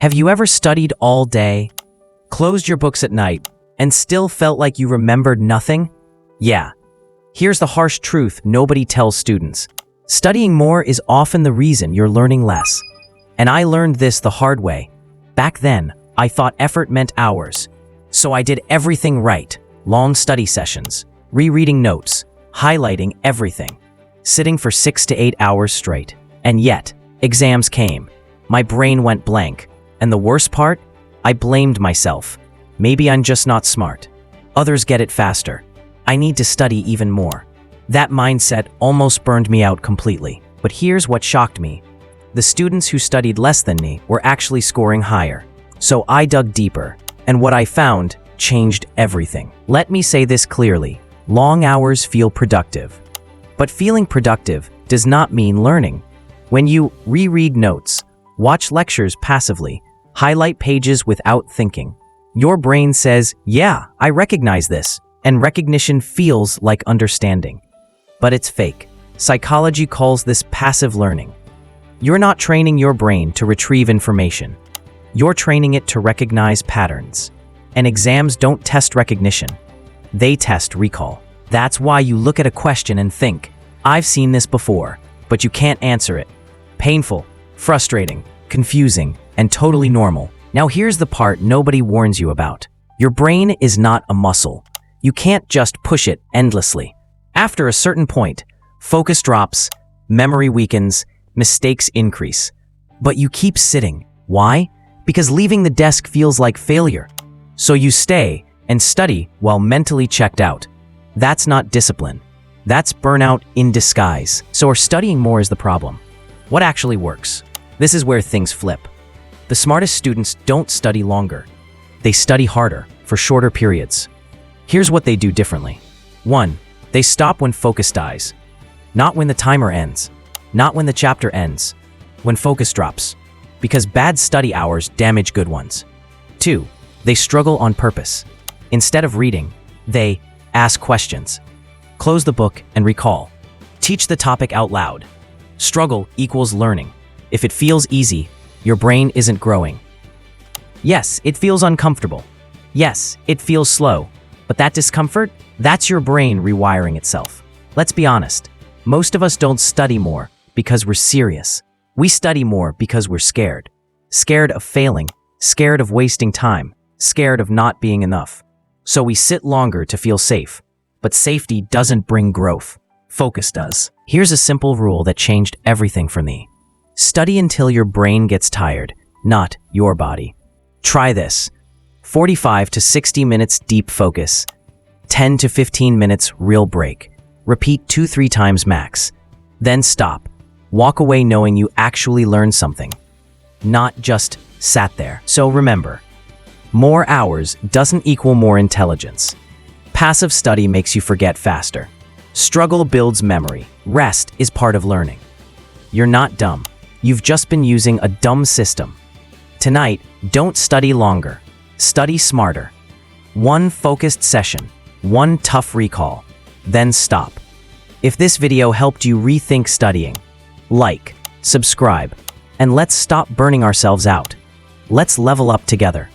Have you ever studied all day, closed your books at night, and still felt like you remembered nothing? Yeah. Here's the harsh truth nobody tells students. Studying more is often the reason you're learning less. And I learned this the hard way. Back then, I thought effort meant hours. So I did everything right. Long study sessions, rereading notes, highlighting everything, sitting for 6 to 8 hours straight. And yet, exams came. My brain went blank. And the worst part? I blamed myself. Maybe I'm just not smart. Others get it faster. I need to study even more. That mindset almost burned me out completely. But here's what shocked me. The students who studied less than me were actually scoring higher. So I dug deeper, and what I found changed everything. Let me say this clearly. Long hours feel productive. But feeling productive does not mean learning. When you reread notes, watch lectures passively, highlight pages without thinking, your brain says, yeah, I recognize this, and recognition feels like understanding. But it's fake. Psychology calls this passive learning. You're not training your brain to retrieve information. You're training it to recognize patterns. And exams don't test recognition. They test recall. That's why you look at a question and think, I've seen this before, but you can't answer it. Painful, frustrating, confusing, and totally normal. Now here's the part nobody warns you about. Your brain is not a muscle. You can't just push it endlessly. After a certain point, focus drops, memory weakens, mistakes increase. But you keep sitting. Why? Because leaving the desk feels like failure. So you stay and study while mentally checked out. That's not discipline. That's burnout in disguise. So studying more is the problem. What actually works? This is where things flip. The smartest students don't study longer. They study harder for shorter periods. Here's what they do differently. 1. They stop when focus dies. Not when the timer ends. Not when the chapter ends. When focus drops. Because bad study hours damage good ones. 2. They struggle on purpose. Instead of reading, they ask questions. Close the book and recall. Teach the topic out loud. Struggle equals learning. If it feels easy, your brain isn't growing. Yes, it feels uncomfortable. Yes, it feels slow. But that discomfort, that's your brain rewiring itself. Let's be honest. Most of us don't study more because we're serious. We study more because we're scared. Scared of failing, scared of wasting time, scared of not being enough. So we sit longer to feel safe. But safety doesn't bring growth. Focus does. Here's a simple rule that changed everything for me. Study until your brain gets tired, not your body. Try this. 45 to 60 minutes deep focus. 10 to 15 minutes real break. Repeat 2-3 times max. Then stop. Walk away knowing you actually learned something. Not just sat there. So remember, more hours doesn't equal more intelligence. Passive study makes you forget faster. Struggle builds memory. Rest is part of learning. You're not dumb. You've just been using a dumb system. Tonight, don't study longer. Study smarter. 1 focused session, 1 tough recall, then stop. If this video helped you rethink studying, like, subscribe, and let's stop burning ourselves out. Let's level up together.